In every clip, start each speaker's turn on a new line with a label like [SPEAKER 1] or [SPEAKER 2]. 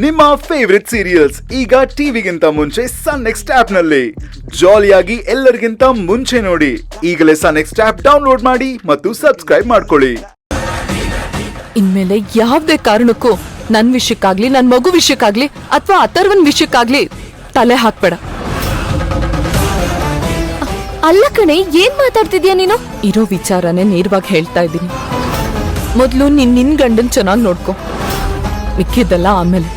[SPEAKER 1] ನಿಮ್ಮ favourite serials ಈಗ ಟಿವಿಗಿಂತ ಮುಂಚೆ ಸನ್ ನೆಕ್ಸ್ಟ್ ಆಪ್ ನಲ್ಲಿ ಜಾಲಿಯಾಗಿ ಎಲ್ಲರಿಗಿಂತ ಮುಂಚೆ ನೋಡಿ. ಈಗಲೇ ಸನ್ ನೆಕ್ಸ್ಟ್ ಆಪ್ ಡೌನ್ಲೋಡ್ ಮಾಡಿ ಮತ್ತು ಸಬ್ಸ್ಕ್ರೈಬ್ ಮಾಡ್ಕೊಳ್ಳಿ.
[SPEAKER 2] ಇನ್ಮೇಲೆ ಯಾವುದೇ ಕಾರಣಕ್ಕೂ ನನ್ ವಿಷಯಕ್ಕಾಗ್ಲಿ, ನನ್ ಮಗು ವಿಷಯಕ್ಕಾಗ್ಲಿ ಅಥವಾ ಅಥರ್ವನ್ ವಿಷಯಕ್ಕಾಗ್ಲಿ ತಲೆ ಹಾಕ್ಬೇಡ.
[SPEAKER 3] ಅಲ್ಲ ಕಣೆ, ಏನ್ ಮಾತಾಡ್ತಿದ್ಯಾ ನೀನು?
[SPEAKER 2] ಇರೋ ವಿಚಾರನೇ ನೇರವಾಗಿ ಹೇಳ್ತಾ ಇದ್ದೀನಿ. ಮೊದ್ಲು ನಿನ್ ಗಂಡನ್ ಚೆನ್ನಾಗಿ ನೋಡ್ಕೊ, ಮಿಕ್ಕಿದ್ದೆಲ್ಲ ಆಮೇಲೆ.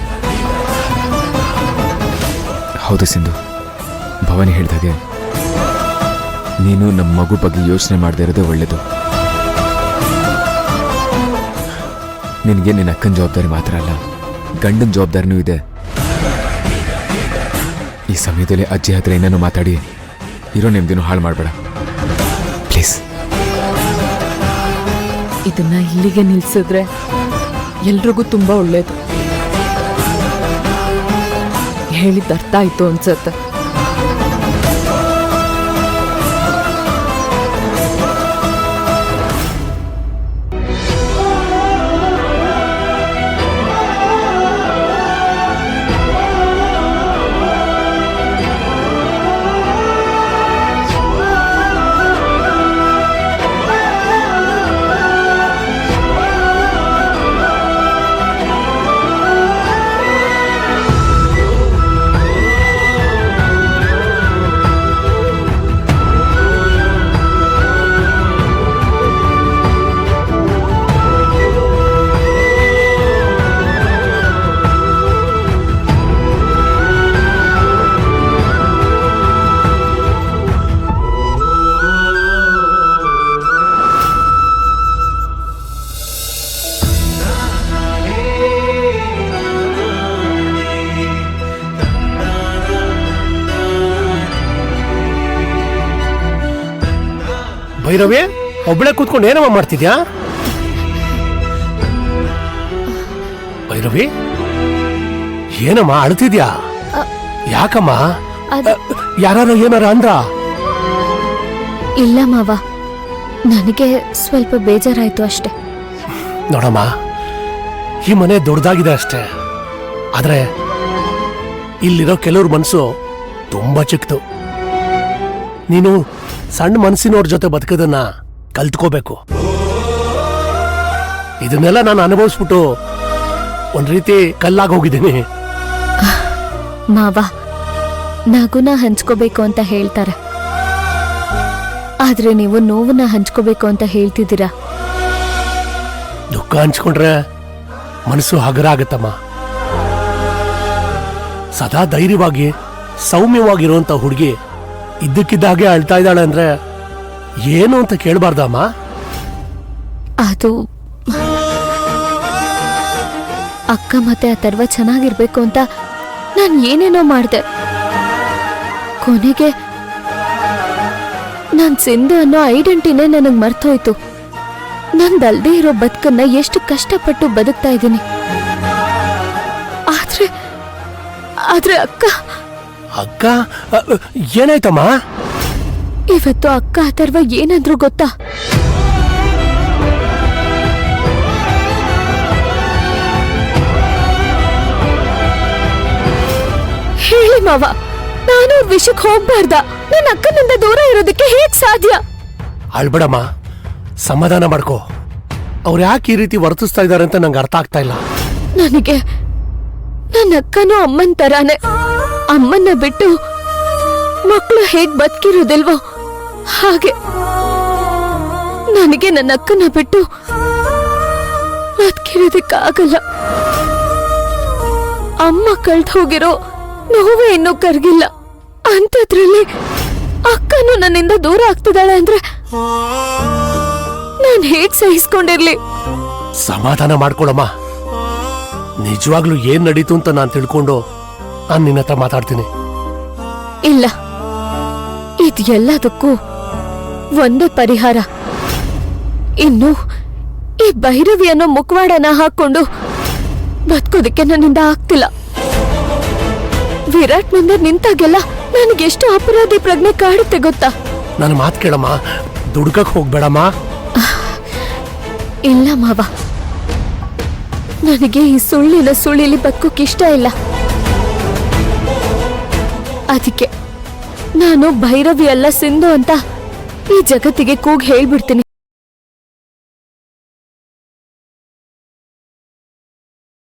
[SPEAKER 4] ಹೌದು ಸಿಂಧು, ಭವಾನಿ ಹೇಳ್ದಾಗೆ ನೀನು ನಮ್ಮ ಮಗು ಬಗ್ಗೆ ಯೋಚನೆ ಮಾಡದೇ ಇರೋದೇ ಒಳ್ಳೇದು. ನಿನಗೆ ನಿನ್ನ ಅಕ್ಕನ ಜವಾಬ್ದಾರಿ ಮಾತ್ರ ಅಲ್ಲ, ಗಂಡನ ಜವಾಬ್ದಾರಿನೂ ಇದೆ. ಈ ಸಮಯದಲ್ಲಿ ಅಜ್ಜಿ ಹತ್ರ ಏನೇನೋ ಮಾತಾಡಿ ಇರೋ ನೆಮ್ಮದಿನೂ ಹಾಳು ಮಾಡಬೇಡ ಪ್ಲೀಸ್.
[SPEAKER 2] ಇದನ್ನ ಇಲ್ಲಿಗೆ ನಿಲ್ಸಿದ್ರೆ ಎಲ್ರಿಗೂ ತುಂಬಾ ಒಳ್ಳೇದು. ಹೇಳಿದ್ದು ಅರ್ಥ ಆಯ್ತು ಅನ್ಸತ್ತೆ.
[SPEAKER 5] ಭೈರವಿ, ಒಬ್ಬಳೆ ಕೂತ್ಕೊಂಡು ಏನಮ್ಮ ಮಾಡ್ತಿದ್ಯಾ? ಭೈರವಿ, ಏನಮ್ಮ ಅಳ್ತಿದ್ಯಾ? ಯಾಕಮ್ಮ? ಯಾರು ಏನಾರ ಅಂದ್ರ?
[SPEAKER 3] ಇಲ್ಲ ಮಾವ, ನನಗೆ ಸ್ವಲ್ಪ ಬೇಜಾರಾಯ್ತು ಅಷ್ಟೆ.
[SPEAKER 5] ನೋಡಮ್ಮ, ಈ ಮನೆ ದೊಡ್ಡದಾಗಿದೆ ಅಷ್ಟೇ, ಆದ್ರೆ ಇಲ್ಲಿರೋ ಕೆಲವ್ರ ಮನಸ್ಸು ತುಂಬಾ ಚಿಕ್ಕದು. ನೀನು ಸಣ್ಣ ಮನಸ್ಸಿನವ್ರ ಜೊತೆ ಬದುಕೋದನ್ನ ಕಲ್ತ್ಕೋಬೇಕು. ಇದನ್ನೆಲ್ಲ ನಾನು ಅನುಭವಿಸ್ಬಿಟ್ಟು ಒಂದ್ ರೀತಿ ಕಲ್ಲಾಗಿ ಹೋಗಿದ್ದೀನಿ.
[SPEAKER 3] ಮಾವ, ನಗುನ ಹಂಚ್ಕೋಬೇಕು ಅಂತ ಹೇಳ್ತಾರೆ, ಆದ್ರೆ ನೀವು ನೋವನ್ನ ಹಂಚ್ಕೋಬೇಕು ಅಂತ ಹೇಳ್ತಿದ್ದೀರಾ.
[SPEAKER 5] ದುಃಖ ಹಂಚ್ಕೊಂಡ್ರೆ ಮನಸ್ಸು ಹಗರ ಆಗತ್ತಮ್ಮ. ಸದಾ ಧೈರ್ಯವಾಗಿ ಸೌಮ್ಯವಾಗಿರುವಂತ ಹುಡುಗಿ ಇದ್ದಕ್ಕಿದ್ದಾಗೆ ಅಳ್ತಾ ಇದ್ದಾಳೆ ಅಂದ್ರೆ ಏನು ಅಂತ ಕೇಳಬಾರ್ದಮ್ಮ.
[SPEAKER 3] ಅದು ಅಕ್ಕ ಮತ್ತೆ ಅಥರ್ವ ಚೆನ್ನಾಗಿರ್ಬೇಕು ಅಂತ ನಾನು ಏನೇನೋ ಮಾಡಿದೆ. ಕೊನೆಗೆ ನಾನ್ ಸಿಂಧು ಅನ್ನೋ ಐಡೆಂಟಿಟಿನೇ ನನಗ್ ಮರ್ತೋಯ್ತು. ನಂದಲ್ದೇ ಇರೋ ಬದುಕನ್ನ ಎಷ್ಟು ಕಷ್ಟಪಟ್ಟು ಬದುಕ್ತಾ ಇದ್ದೀನಿ. ಆದ್ರೆ ಅಕ್ಕ
[SPEAKER 5] ಅಕ್ಕ ಏನಾಯ್ತಮ್ಮ?
[SPEAKER 3] ಇವತ್ತು ಅಕ್ಕ ಅಥರ್ವ ಏನಾದ್ರು ಗೊತ್ತಾ? ಹೇಳಿ ಮಾವ, ನಾನು ವಿಷಯಕ್ಕೆ ಹೋಗ್ಬಾರ್ದ? ನನ್ನ ಅಕ್ಕನಿಂದ ದೂರ ಇರೋದಕ್ಕೆ ಹೇಗ್ ಸಾಧ್ಯ?
[SPEAKER 5] ಅಳ್ಬೇಡಮ್ಮ, ಸಮಾಧಾನ ಮಾಡ್ಕೋ. ಅವ್ರು ಯಾಕೆ ಈ ರೀತಿ ವರ್ತಿಸ್ತಾ ಇದಾರೆ ಅಂತ ನಂಗೆ ಅರ್ಥ ಆಗ್ತಾ ಇಲ್ಲ.
[SPEAKER 3] ನನಗೆ ನನ್ನ ಅಕ್ಕನೂ ಅಮ್ಮನ್ ತರಾನೆ. ಅಮ್ಮನ್ನ ಬಿಟ್ಟು ಮಕ್ಕಳು ಹೇಗ್ ಬದುಕಿರೋದಿಲ್ವೋ ಹಾಗೆ ನನಗೆ ನನ್ನ ಅಕ್ಕನ ಬಿಟ್ಟು ಬದುಕಿರೋದಕ್ಕಾಗಲ್ಲ. ಅಮ್ಮ ಕಳ್ದು ಹೋಗಿರೋ ನೋವೇ ಇನ್ನೂ ಕರ್ಗಿಲ್ಲ. ಅಂಥದ್ರಲ್ಲಿ ಅಕ್ಕನೂ ನನ್ನಿಂದ ದೂರ ಆಗ್ತಿದ್ದಾಳೆ ಅಂದ್ರೆ ನಾನ್ ಹೇಗ್ ಸಹಿಸ್ಕೊಂಡಿರ್ಲಿ?
[SPEAKER 5] ಸಮಾಧಾನ ಮಾಡ್ಕೊಳಮ್ಮ. ನಿಜವಾಗ್ಲೂ ಏನ್ ನಡೀತು ಅಂತ ನಾನು ತಿಳ್ಕೊಂಡು ನಾನು ನಿನ್ನ ಹತ್ರ ಮಾತಾಡ್ತೀನಿ.
[SPEAKER 3] ಇಲ್ಲ, ಇದು ಎಲ್ಲದಕ್ಕೂ ಒಂದೇ ಪರಿಹಾರ. ಇನ್ನು ಈ ಭೈರವಿ ಅನ್ನೋ ಮುಖವಾಡನ ಹಾಕೊಂಡು ಬದುಕೋದಕ್ಕೆ ನನ್ನಿಂದ ಆಗ್ತಿಲ್ಲ. ವಿರಾಟ್ ಮುಂದೆ ನಿಂತಾಗೆಲ್ಲ ನನಗೆಷ್ಟು ಅಪರಾಧಿ ಪ್ರಜ್ಞೆ ಕಾಡುತ್ತೆ ಗೊತ್ತಾ?
[SPEAKER 5] ನನ್ನ ಮಾತು ಕೇಳಮ್ಮ, ದುಡ್ಕಕ್ ಹೋಗ್ಬೇಡಮ್ಮ.
[SPEAKER 3] ಇಲ್ಲ ಮಾವ, ನನಗೆ ಈ ಸುಳ್ಳಿನ ಸುಳಿಲಿ ಬದುಕೋಕ್ ಇಷ್ಟ ಇಲ್ಲ. ಅದಕ್ಕೆ ನಾನು ಭೈರವಿ ಅಲ್ಲ ಸಿಂಧು ಅಂತ ಈ ಜಗತ್ತಿಗೆ ಕೂಗ್ ಹೇಳ್ಬಿಡ್ತೀನಿ.